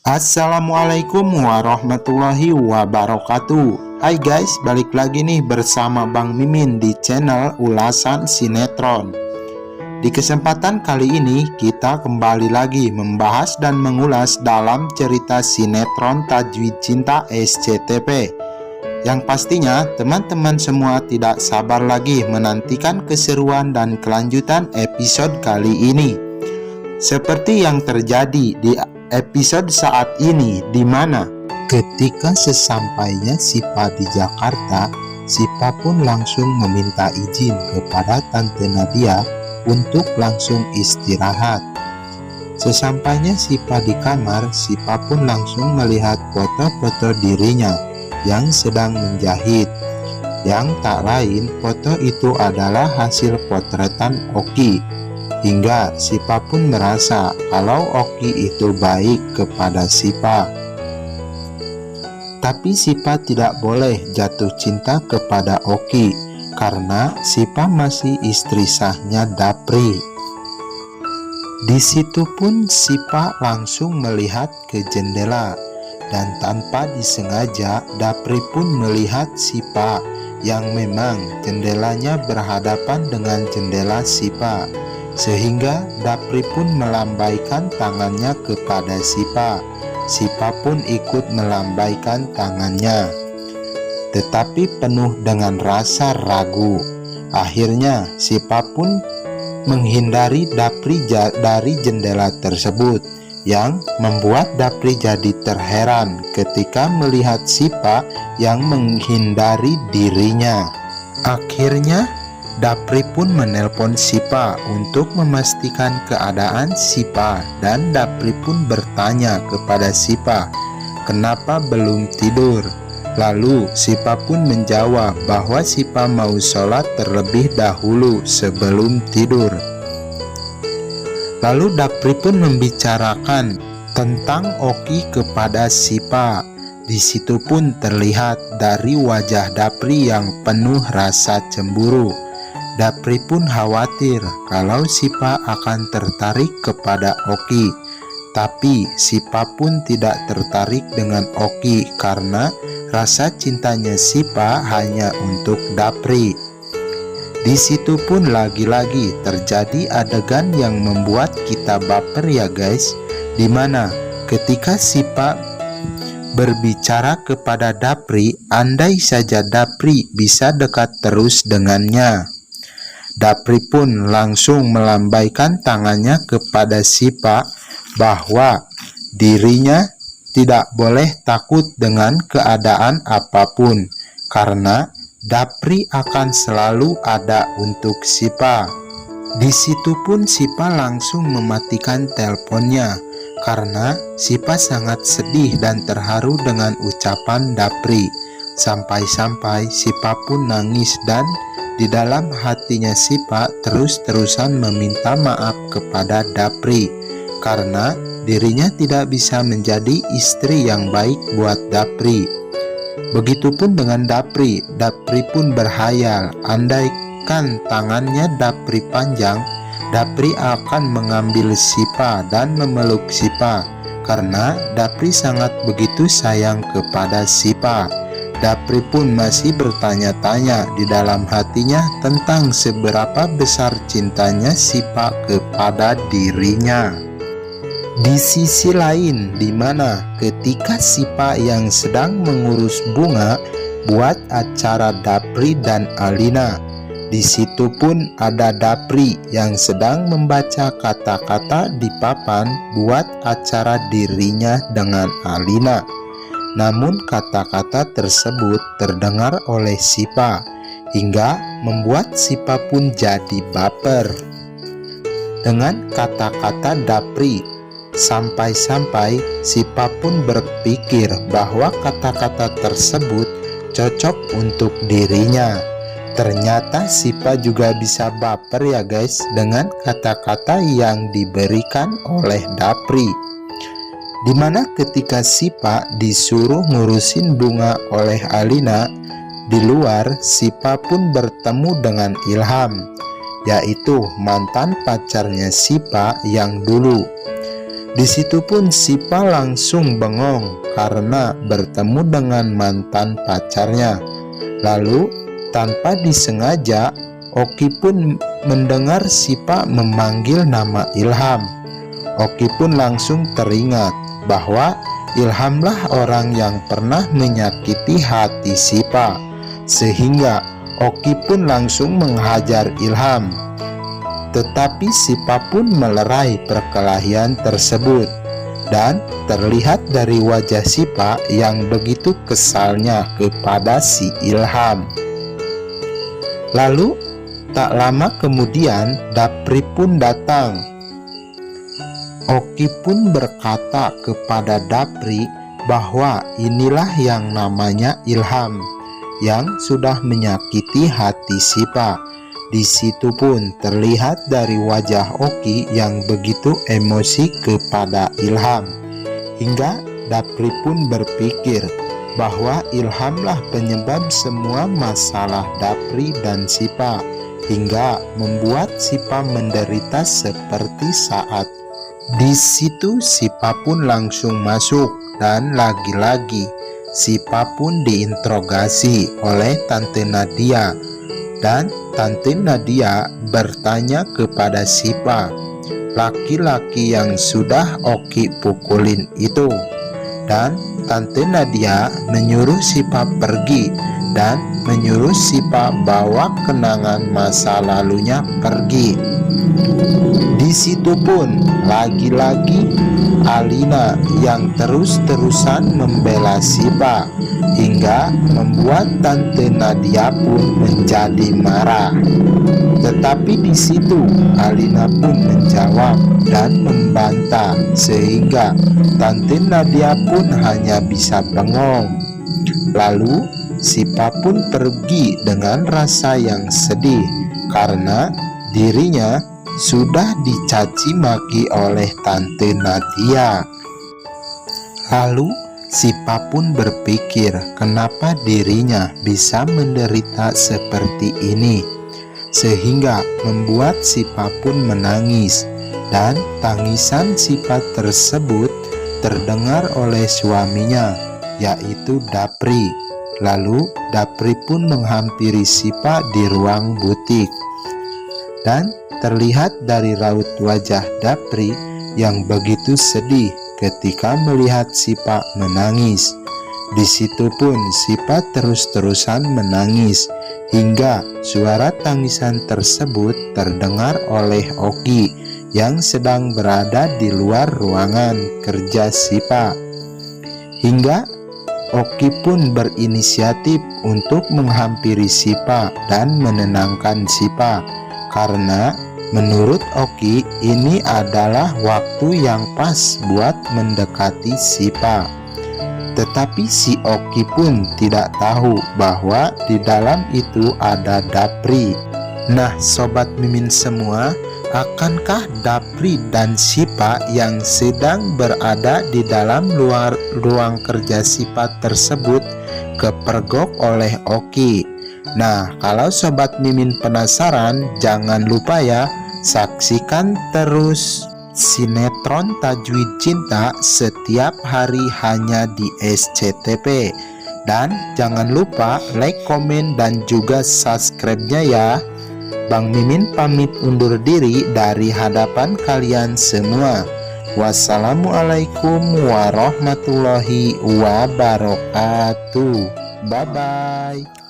Assalamualaikum warahmatullahi wabarakatuh. Hai guys, balik lagi nih bersama Bang Mimin di channel Ulasan Sinetron. Di kesempatan kali ini kita kembali lagi membahas dan mengulas dalam cerita sinetron Tajwid Cinta SCTV, yang pastinya teman-teman semua tidak sabar lagi menantikan keseruan dan kelanjutan episode kali ini. Seperti yang terjadi di episode saat ini, di mana ketika sesampainya Sipa di Jakarta, Sipa pun langsung meminta izin kepada Tante Nadia untuk langsung istirahat. Sesampainya Sipa di kamar, Sipa pun langsung melihat foto-foto dirinya yang sedang menjahit. Yang tak lain, foto itu adalah hasil potretan Oki. Hingga Sipa pun merasa kalau Oki itu baik kepada Sipa. Tapi Sipa tidak boleh jatuh cinta kepada Oki, karena Sipa masih istri sahnya Dapri. Di situ pun Sipa langsung melihat ke jendela, dan tanpa disengaja Dapri pun melihat Sipa, yang memang jendelanya berhadapan dengan jendela Sipa. Sehingga Dapri pun melambaikan tangannya kepada Sipa. Sipa pun ikut melambaikan tangannya, tetapi penuh dengan rasa ragu. Akhirnya Sipa pun menghindari Dapri dari jendela tersebut, yang membuat Dapri jadi terheran ketika melihat Sipa yang menghindari dirinya. Akhirnya Dapri pun menelpon Sipa untuk memastikan keadaan Sipa, dan Dapri pun bertanya kepada Sipa, kenapa belum tidur? Lalu Sipa pun menjawab bahwa Sipa mau sholat terlebih dahulu sebelum tidur. Lalu Dapri pun membicarakan tentang Oki kepada Sipa. Di situ pun terlihat dari wajah Dapri yang penuh rasa cemburu. Dapri pun khawatir kalau Sipa akan tertarik kepada Oki. Tapi Sipa pun tidak tertarik dengan Oki karena rasa cintanya Sipa hanya untuk Dapri. Di situ pun lagi-lagi terjadi adegan yang membuat kita baper ya guys, dimana ketika Sipa berbicara kepada Dapri, andai saja Dapri bisa dekat terus dengannya. Dapri pun langsung melambaikan tangannya kepada Sipa bahwa dirinya tidak boleh takut dengan keadaan apapun, karena Dapri akan selalu ada untuk Sipa. Di situ pun Sipa langsung mematikan teleponnya karena Sipa sangat sedih dan terharu dengan ucapan Dapri. Sampai-sampai Sipa pun nangis, dan di dalam hatinya Sipa terus-terusan meminta maaf kepada Dapri karena dirinya tidak bisa menjadi istri yang baik buat Dapri. Begitupun dengan Dapri. Dapri pun berhayal andaikan tangannya Dapri panjang, Dapri akan mengambil Sipa dan memeluk Sipa karena Dapri sangat begitu sayang kepada Sipa. Dapri pun masih bertanya-tanya di dalam hatinya tentang seberapa besar cintanya Sipa kepada dirinya. Di sisi lain, di mana ketika Sipa yang sedang mengurus bunga buat acara Dapri dan Alina, di situ pun ada Dapri yang sedang membaca kata-kata di papan buat acara dirinya dengan Alina. Namun kata-kata tersebut terdengar oleh Sipa, hingga membuat Sipa pun jadi baper dengan kata-kata Dapri. Sampai-sampai Sipa pun berpikir bahwa kata-kata tersebut cocok untuk dirinya. Ternyata Sipa juga bisa baper ya guys dengan kata-kata yang diberikan oleh Dapri. Dimana ketika Sipa disuruh ngurusin bunga oleh Alina, di luar Sipa pun bertemu dengan Ilham, yaitu mantan pacarnya Sipa yang dulu. Di situ pun Sipa langsung bengong karena bertemu dengan mantan pacarnya. Lalu tanpa disengaja Oki pun mendengar Sipa memanggil nama Ilham. Oki pun langsung teringat bahwa Ilhamlah orang yang pernah menyakiti hati Sipa, sehingga Oki pun langsung menghajar Ilham. Tetapi Sipa pun melerai perkelahian tersebut, dan terlihat dari wajah Sipa yang begitu kesalnya kepada si Ilham. Lalu tak lama kemudian Dapri pun datang. Oki pun berkata kepada Dapri bahwa inilah yang namanya Ilham yang sudah menyakiti hati Sipa. Di situ pun terlihat dari wajah Oki yang begitu emosi kepada Ilham, hingga Dapri pun berpikir bahwa Ilhamlah penyebab semua masalah Dapri dan Sipa, hingga membuat Sipa menderita seperti saat. Di situ Sipa pun langsung masuk, dan lagi-lagi Sipa pun diinterogasi oleh Tante Nadia. Dan Tante Nadia bertanya kepada Sipa, laki-laki yang sudah Oki pukulin itu. Dan Tante Nadia menyuruh Sipa pergi dan menyuruh Sipa bawa kenangan masa lalunya pergi. Di situ pun lagi-lagi Alina yang terus-terusan membela Sipa, hingga membuat Tante Nadia pun menjadi marah. Tetapi di situ Alina pun menjawab dan membantah, sehingga Tante Nadia pun hanya bisa bengong. Lalu Sipa pun pergi dengan rasa yang sedih karena dirinya sudah dicaci maki oleh Tante Nadia. Lalu Sipa pun berpikir kenapa dirinya bisa menderita seperti ini, sehingga membuat Sipa pun menangis, dan tangisan Sipa tersebut terdengar oleh suaminya, yaitu Dapri. Lalu Dapri pun menghampiri Sipa di ruang butik, dan terlihat dari raut wajah Dapri yang begitu sedih ketika melihat Sipa menangis. Di situ pun Sipa terus-terusan menangis, hingga suara tangisan tersebut terdengar oleh Oki yang sedang berada di luar ruangan kerja Sipa. Hingga Oki pun berinisiatif untuk menghampiri Sipa dan menenangkan Sipa, karena menurut Oki ini adalah waktu yang pas buat mendekati Sipa. Tetapi si Oki pun tidak tahu bahwa di dalam itu ada Dapri. Nah Sobat Mimin semua, akankah Dapri dan Sipa yang sedang berada di dalam ruang kerja Sipa tersebut kepergok oleh Oki? Nah kalau Sobat Mimin penasaran, jangan lupa ya, saksikan terus sinetron Tajwid Cinta setiap hari hanya di SCTV. Dan jangan lupa like, komen, dan juga subscribe-nya ya. Bang Mimin pamit undur diri dari hadapan kalian semua. Wassalamualaikum warahmatullahi wabarakatuh. Bye-bye.